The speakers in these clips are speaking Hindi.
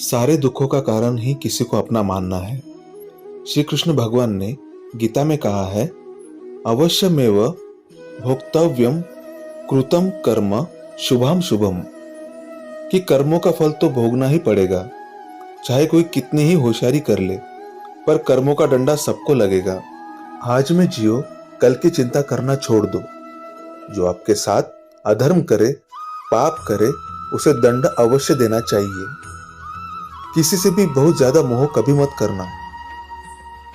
सारे दुखों का कारण ही किसी को अपना मानना है। श्री कृष्ण भगवान ने गीता में कहा है, अवश्यमेव भोक्तव्यम कृतम कर्म शुभम शुभम, कि कर्मों का फल तो भोगना ही पड़ेगा, चाहे कोई कितनी ही होशियारी कर ले, पर कर्मों का डंडा सबको लगेगा। आज में जियो, कल की चिंता करना छोड़ दो। जो आपके साथ अधर्म करे, पाप करे, उसे दंड अवश्य देना चाहिए। किसी से भी बहुत ज्यादा मोह कभी मत करना।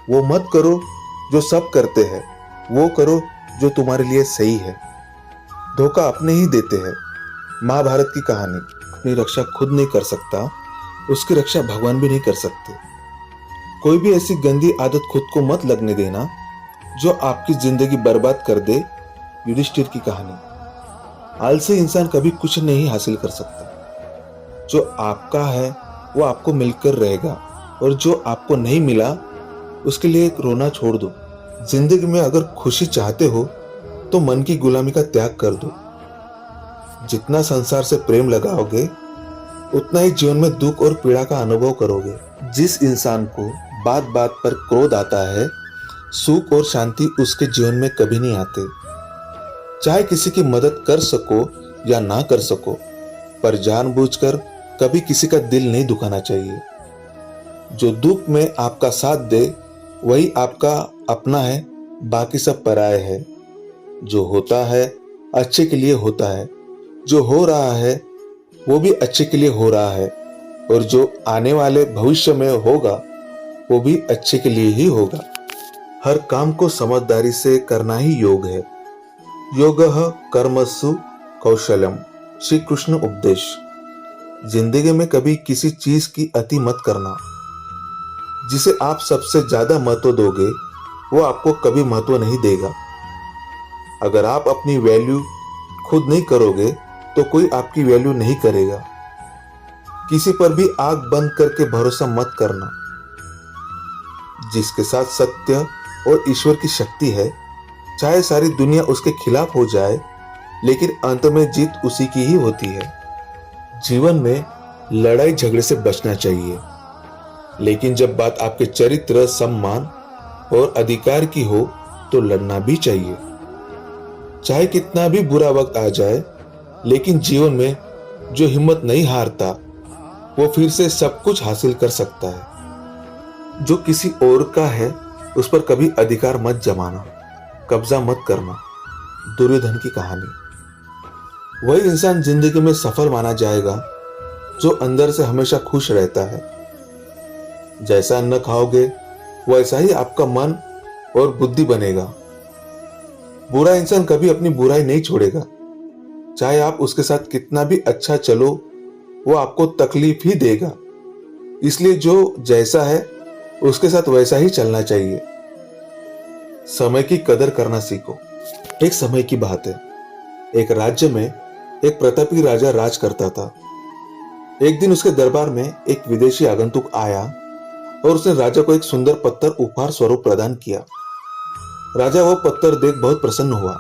वो मत करो जो सब करते हैं, वो करो जो तुम्हारे लिए सही है। धोखा अपने ही देते हैं। महाभारत की कहानी, अपनी रक्षा खुद नहीं कर सकता, उसकी रक्षा भगवान भी नहीं कर सकते। कोई भी ऐसी गंदी आदत खुद को मत लगने देना जो आपकी जिंदगी बर्बाद कर दे। युधिष्ठिर की कहानी। आलसी इंसान कभी कुछ नहीं हासिल कर सकता। जो आपका है वो आपको मिलकर रहेगा, और जो आपको नहीं मिला उसके लिए रोना छोड़ दो। जिंदगी में अगर खुशी चाहते हो तो मन की गुलामी का त्याग कर दो। जितना संसार से प्रेम लगाओगे उतना ही जीवन में दुख और पीड़ा का अनुभव करोगे। जिस इंसान को बात बात पर क्रोध आता है, सुख और शांति उसके जीवन में कभी नहीं आते। चाहे किसी की मदद कर सको या ना कर सको, पर जानबूझकर कभी किसी का दिल नहीं दुखाना चाहिए। जो दुख में आपका साथ दे वही आपका अपना है, बाकी सब पराये है। जो होता है अच्छे के लिए होता है, जो हो रहा है वो भी अच्छे के लिए हो रहा है, और जो आने वाले भविष्य में होगा वो भी अच्छे के लिए ही होगा। हर काम को समझदारी से करना ही योग है। योगः कर्मसु कौशलम, श्री कृष्ण उपदेश। जिंदगी में कभी किसी चीज की अति मत करना। जिसे आप सबसे ज्यादा महत्व दोगे वो आपको कभी महत्व नहीं देगा। अगर आप अपनी वैल्यू खुद नहीं करोगे तो कोई आपकी वैल्यू नहीं करेगा। किसी पर भी आंख बंद करके भरोसा मत करना। जिसके साथ सत्य और ईश्वर की शक्ति है, चाहे सारी दुनिया उसके खिलाफ हो जाए, लेकिन अंत में जीत उसी की ही होती है। जीवन में लड़ाई झगड़े से बचना चाहिए, लेकिन जब बात आपके चरित्र, सम्मान और अधिकार की हो तो लड़ना भी चाहिए। चाहे कितना भी बुरा वक्त आ जाए, लेकिन जीवन में जो हिम्मत नहीं हारता वो फिर से सब कुछ हासिल कर सकता है। जो किसी और का है उस पर कभी अधिकार मत जमाना, कब्जा मत करना। दुर्योधन की कहानी। वही इंसान जिंदगी में सफल माना जाएगा जो अंदर से हमेशा खुश रहता है। जैसा अन्न खाओगे वैसा ही आपका मन और बुद्धि बनेगा। बुरा इंसान कभी अपनी बुराई नहीं छोड़ेगा। चाहे आप उसके साथ कितना भी अच्छा चलो, वो आपको तकलीफ ही देगा। इसलिए जो जैसा है उसके साथ वैसा ही चलना चाहिए। समय की कदर करना सीखो। एक समय की बात है, एक राज्य में एक प्रतापी राजा राज करता था। एक दिन उसके दरबार में एक विदेशी आगंतुक आया और उसने राजा को एक सुंदर पत्थर उपहार स्वरूप प्रदान किया। राजा वह पत्थर देख बहुत प्रसन्न हुआ।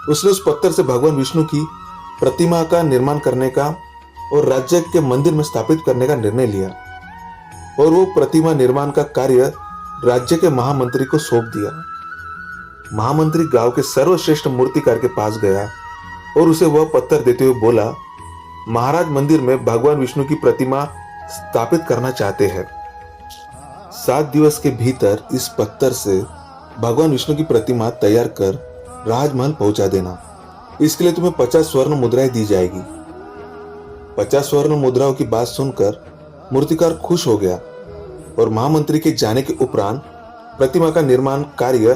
उसने उस पत्थर से भगवान विष्णु की प्रतिमा का निर्माण करने का और राज्य के मंदिर में स्थापित करने का निर्णय लिया, और वो प्रतिमा निर्माण का कार्य राज्य के महामंत्री को सौंप दिया। महामंत्री गांव के सर्वश्रेष्ठ मूर्तिकार के पास गया और उसे वह पत्थर देते हुए बोला, महाराज मंदिर में भगवान विष्णु की प्रतिमा स्थापित करना चाहते हैं। 7 दिवस के भीतर इस पत्थर से भगवान विष्णु की प्रतिमा तैयार कर राजमहल पहुंचा देना। इसके लिए तुम्हें 50 स्वर्ण मुद्राएं दी जाएगी। 50 स्वर्ण मुद्राओं की बात सुनकर मूर्तिकार खुश हो गया और महामंत्री के जाने के उपरांत प्रतिमा का निर्माण कार्य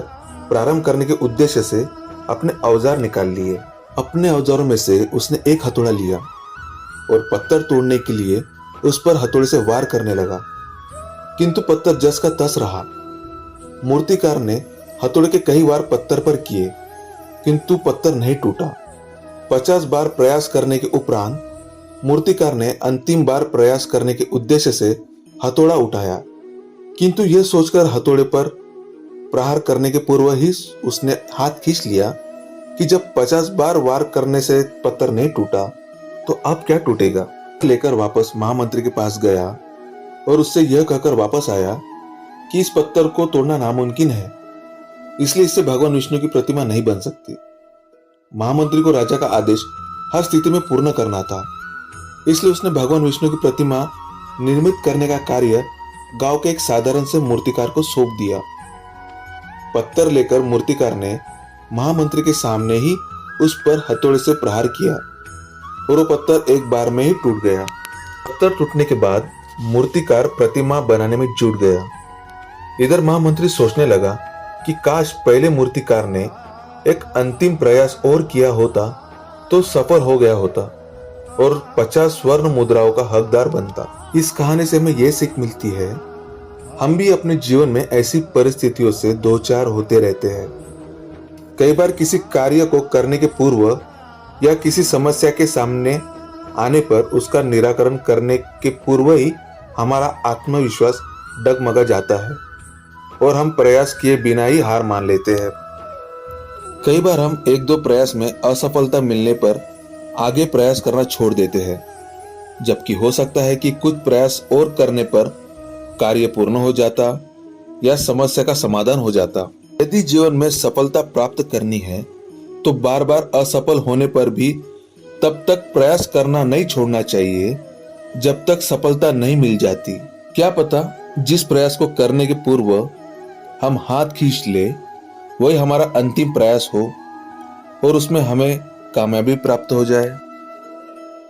प्रारंभ करने के उद्देश्य से अपने औजार निकाल लिए। अपने औजारों में से उसने एक हथौड़ा लिया और पत्थर तोड़ने के लिए उस पर हथौड़े से वार करने लगा, किंतु पत्थर जस का तस रहा। मूर्तिकार ने हथौड़े के कई वार पत्थर पर किए, किंतु पत्थर नहीं टूटा। 50 बार प्रयास करने के उपरांत मूर्तिकार ने अंतिम बार प्रयास करने के उद्देश्य से हथौड़ा उठाया, किंतु यह सोचकर हथौड़े पर प्रहार करने के पूर्व ही उसने हाथ खींच लिया कि जब 50 बार वार करने से पत्थर नहीं टूटा तो अब क्या टूटेगा। लेकर वापस महामंत्री के पास गया और उससे यह कहकर वापस आया कि इस पत्थर को तोड़ना नामुमकिन है, इसलिए इससे भगवान विष्णु की प्रतिमा नहीं बन सकती। महामंत्री को राजा का आदेश हर स्थिति में पूर्ण करना था, इसलिए उसने भगवान विष्णु की प्रतिमा निर्मित करने का कार्य गांव के एक साधारण से मूर्तिकार को सौंप दिया। पत्थर लेकर मूर्तिकार ने महामंत्री के सामने ही उस पर हथौड़े से प्रहार किया और वो पत्थर एक बार में ही टूट गया। पत्थर टूटने के बाद मूर्तिकार प्रतिमा बनाने में जुट गया। इधर महामंत्री सोचने लगा कि काश पहले मूर्तिकार ने एक अंतिम प्रयास और किया होता तो सफल हो गया होता और 50 स्वर्ण मुद्राओं का हकदार बनता। इस कहानी से हमें यह सीख मिलती है, हम भी अपने जीवन में ऐसी परिस्थितियों से दो चार होते रहते हैं। कई बार किसी कार्य को करने के पूर्व या किसी समस्या के सामने आने पर उसका निराकरण करने के पूर्व ही हमारा आत्मविश्वास डगमगा जाता है और हम प्रयास किए बिना ही हार मान लेते हैं। कई बार हम एक दो प्रयास में असफलता मिलने पर आगे प्रयास करना छोड़ देते हैं, जबकि हो सकता है कि कुछ प्रयास और करने पर कार्य पूर्ण हो जाता या समस्या का समाधान हो जाता। यदि जीवन में सफलता प्राप्त करनी है तो बार बार असफल होने पर भी तब तक प्रयास करना नहीं छोड़ना चाहिए जब तक सफलता नहीं मिल जाती। क्या पता जिस प्रयास को करने के पूर्व हम हाथ खींच ले वही हमारा अंतिम प्रयास हो और उसमें हमें कामयाबी प्राप्त हो जाए।